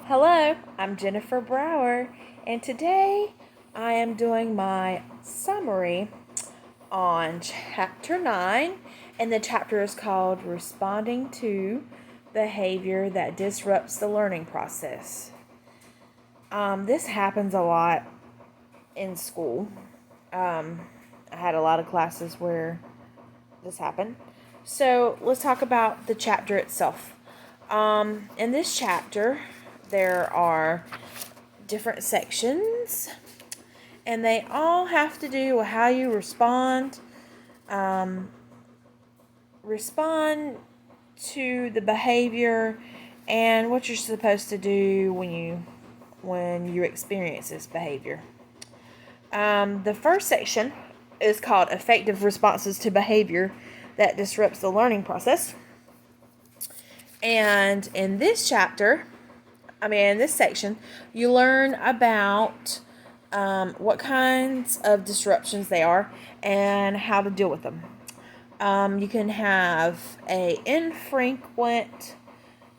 Hello, I'm Jennifer Brower, and today I am doing my summary on Chapter 9, and the chapter is called Responding to Behavior That Disrupts the Learning Process. This happens a lot in school. I had a lot of classes where this happened. So let's talk about the chapter itself. In this chapter, there are different sections, and they all have to do with how you respond to the behavior and what you're supposed to do when you experience this behavior. The first section is called Effective Responses to Behavior That Disrupts the Learning Process. And in this section, you learn about what kinds of disruptions they are and how to deal with them. You can have a infrequent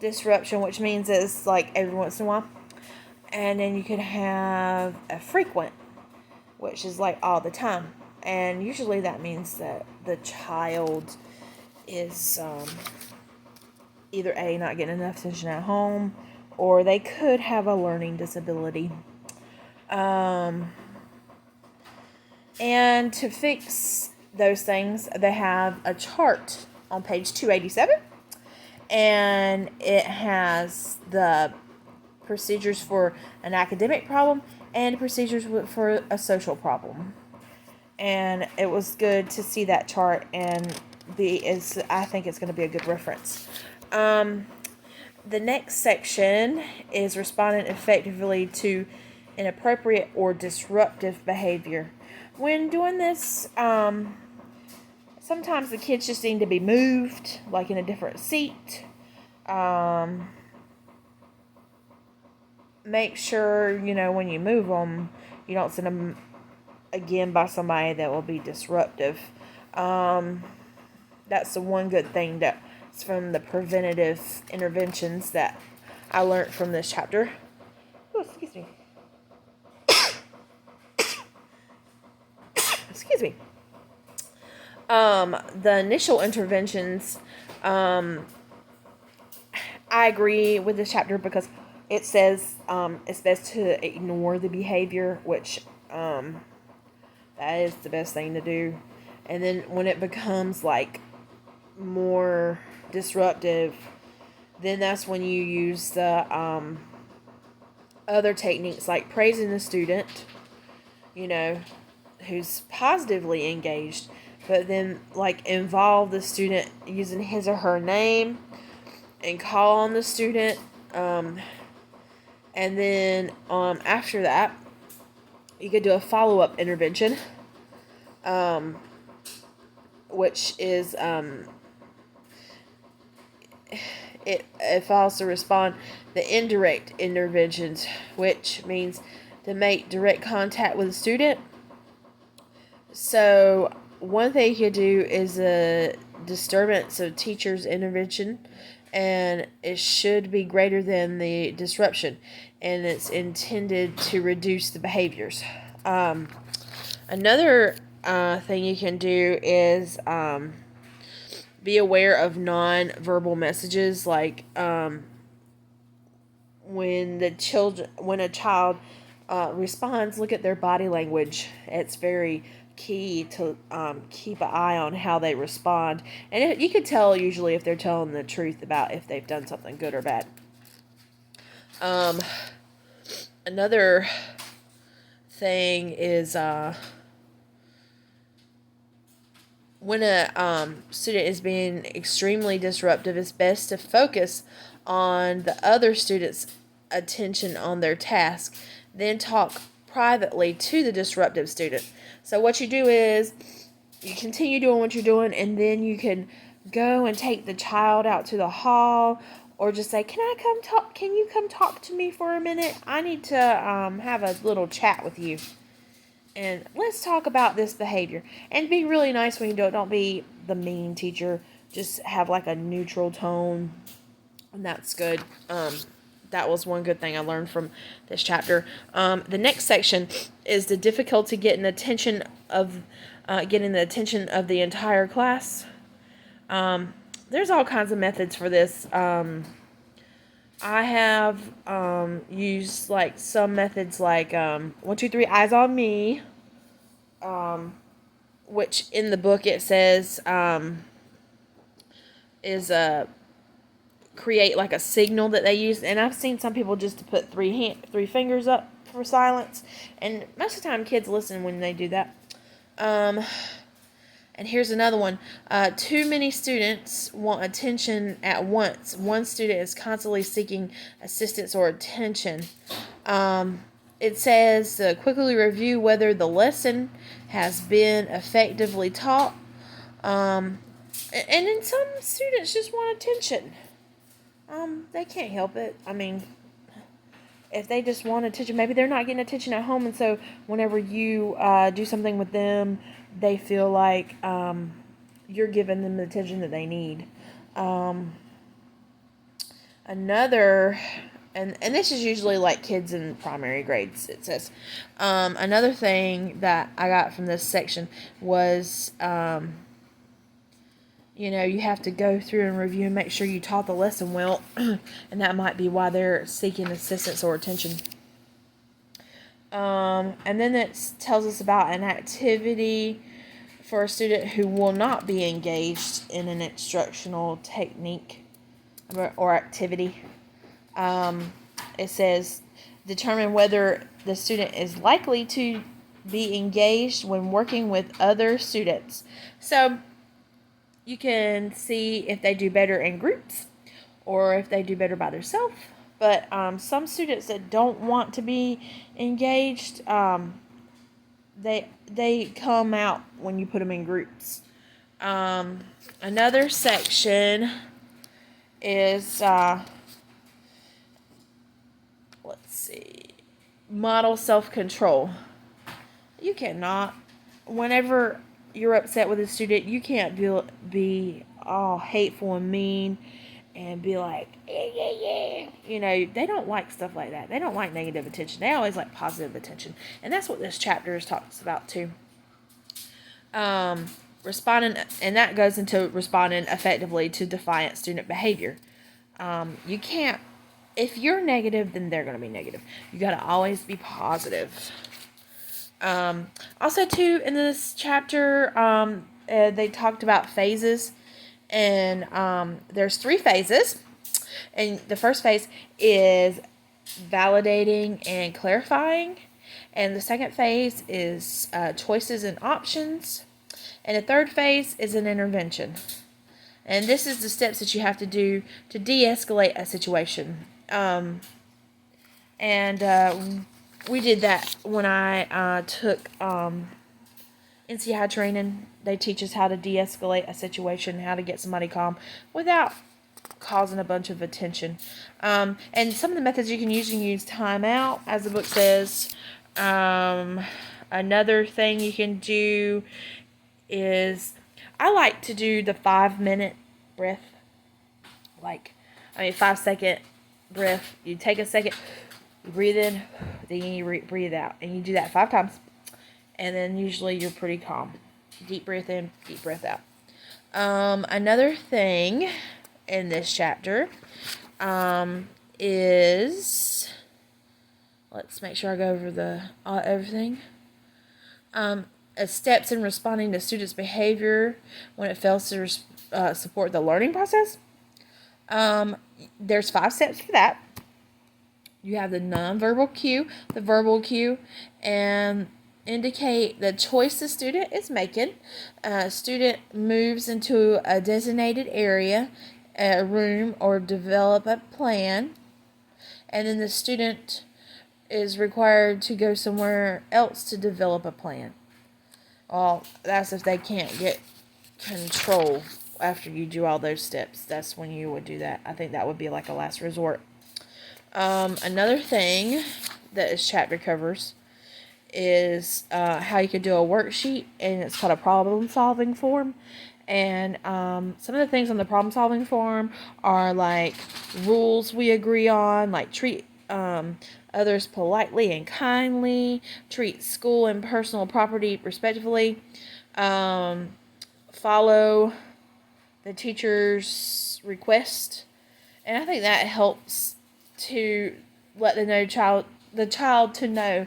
disruption, which means it's like every once in a while. And then you can have a frequent, which is like all the time. And usually that means that the child is either A, not getting enough attention at home, or they could have a learning disability. And to fix those things, they have a chart on page 287, and it has the procedures for an academic problem and procedures for a social problem. And it was good to see that chart, and I think it's going to be a good reference. The next section is responding effectively to inappropriate or disruptive behavior. When doing this, sometimes the kids just need to be moved, like in a different seat. Make sure, when you move them, you don't send them again by somebody that will be disruptive. That's the one good thing that's from the preventative interventions that I learned from this chapter. Oh, excuse me. Excuse me. The initial interventions, I agree with this chapter because it says it's best to ignore the behavior, which that is the best thing to do. And then when it becomes like more disruptive, then that's when you use the other techniques like praising the student, who's positively engaged, but then like involve the student using his or her name and call on the student. And then after that, you could do a follow-up intervention, which is it follows to respond the indirect interventions, which means to make direct contact with the student. So one thing you could do is a disturbance of teacher's intervention, and it should be greater than the disruption, and it's intended to reduce the behaviors. Another thing you can do is be aware of non-verbal messages, like when a child responds, look at their body language. It's very key to keep an eye on how they respond, and you can tell usually if they're telling the truth about if they've done something good or bad. Another thing is when a student is being extremely disruptive, it's best to focus on the other student's attention on their task, then talk privately to the disruptive student. So what you do is you continue doing what you're doing, and then you can go and take the child out to the hall, or just say, can you come talk to me for a minute? I need to have a little chat with you. And let's talk about this behavior. And be really nice when you do it. Don't be the mean teacher. Just have like a neutral tone. And that's good. that was one good thing I learned from this chapter. The next section is the difficulty getting the attention of the entire class. There's all kinds of methods for this. I have used like some methods like 1, 2, 3, eyes on me, which in the book it says is create like a signal that they use, and I've seen some people just to put three fingers up for silence, and most of the time kids listen when they do that. And here's another one. Too many students want attention at once. One student is constantly seeking assistance or attention. It says quickly review whether the lesson has been effectively taught. And then some students just want attention. They can't help it. I mean, if they just want attention, maybe they're not getting attention at home, and so whenever you do something with them, they feel like you're giving them the attention that they need. Another, and this is usually like kids in primary grades, it says. Another thing that I got from this section was, you have to go through and review and make sure you taught the lesson well, and that might be why they're seeking assistance or attention. And then it tells us about an activity for a student who will not be engaged in an instructional technique or activity. It says, determine whether the student is likely to be engaged when working with other students. So you can see if they do better in groups or if they do better by themselves. But some students that don't want to be engaged, they come out when you put them in groups. Another section is, model self-control. You cannot, whenever you're upset with a student, you can't be all hateful and mean and be like, yeah. They don't like stuff like that. They don't like negative attention. They always like positive attention. And that's what this chapter talks about too. Responding, and that goes into responding effectively to defiant student behavior. You can't, if you're negative, then they're going to be negative. You got to always be positive. Also too, in this chapter, they talked about phases. And there's 3 phases. And the first phase is validating and clarifying. And the second phase is choices and options. And the third phase is an intervention. And this is the steps that you have to do to de-escalate a situation. We did that when I took NCI training. They teach us how to de-escalate a situation, how to get somebody calm without causing a bunch of attention. And some of the methods you can use timeout, as the book says. Another thing you can do is, I like to do the 5-minute breath. 5-second breath. You take a second, you breathe in, then you breathe out. And you do that 5 times. And then usually you're pretty calm. Deep breath in, deep breath out. Another thing in this chapter is, let's make sure I go over everything. Steps in responding to students' behavior when it fails to support the learning process. There's 5 steps for that. You have the nonverbal cue, the verbal cue, and indicate the choice the student is making. Student moves into a designated area, a room, or develop a plan. And then the student is required to go somewhere else to develop a plan. Well, that's if they can't get control after you do all those steps. That's when you would do that. I think that would be like a last resort. Another thing that this chapter covers is how you could do a worksheet, and it's called a problem-solving form. And some of the things on the problem-solving form are like rules we agree on, like treat others politely and kindly, treat school and personal property respectfully, follow the teacher's request, and I think that helps to let the child to know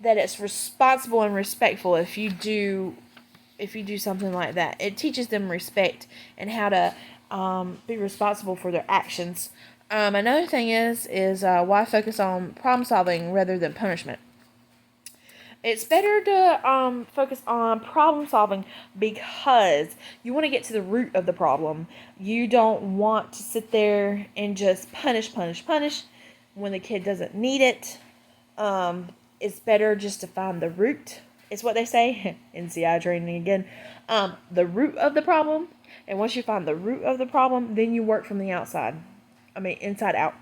that it's responsible and respectful if you do something like that. It teaches them respect and how to be responsible for their actions. Another thing is why focus on problem solving rather than punishment. It's better to focus on problem solving because you want to get to the root of the problem. You don't want to sit there and just punish when the kid doesn't need it. It's better just to find the root, is what they say. NCI training again. The root of the problem. And once you find the root of the problem, then you work from the inside out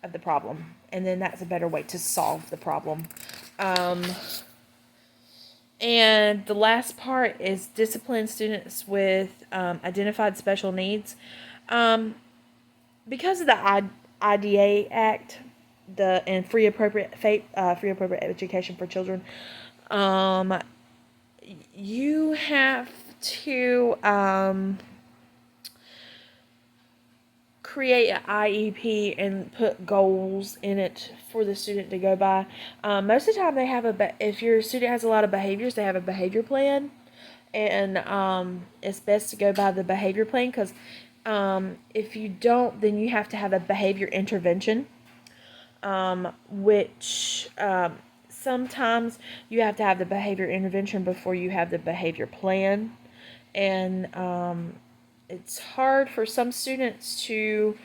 of the problem. And then that's a better way to solve the problem. And the last part is discipline students with identified special needs. Because of the IDA Act, and free appropriate education for children, you have to create an IEP and put goals in it for the student to go by. Most of the time, they have if your student has a lot of behaviors, they have a behavior plan, and it's best to go by the behavior plan because if you don't, then you have to have a behavior intervention. Which sometimes you have to have the behavior intervention before you have the behavior plan. And it's hard for some students to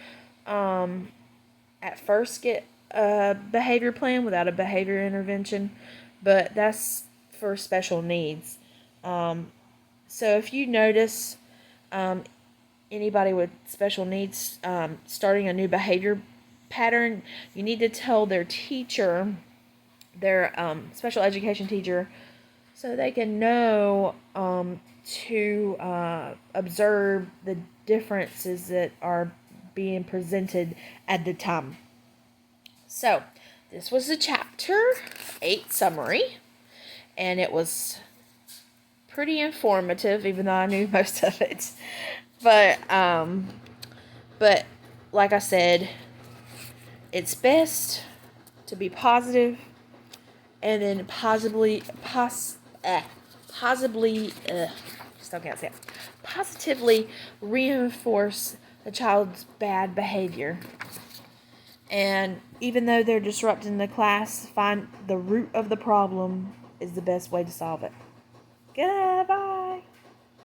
at first get a behavior plan without a behavior intervention, but that's for special needs. So if you notice anybody with special needs starting a new behavior pattern, you need to tell their teacher, their special education teacher, so they can know to observe the differences that are being presented at the time. So, this was the Chapter 8 summary, and it was pretty informative, even though I knew most of it. But like I said, it's best to be positive and then positively reinforce the child's bad behavior. And even though they're disrupting the class, find the root of the problem is the best way to solve it. Goodbye.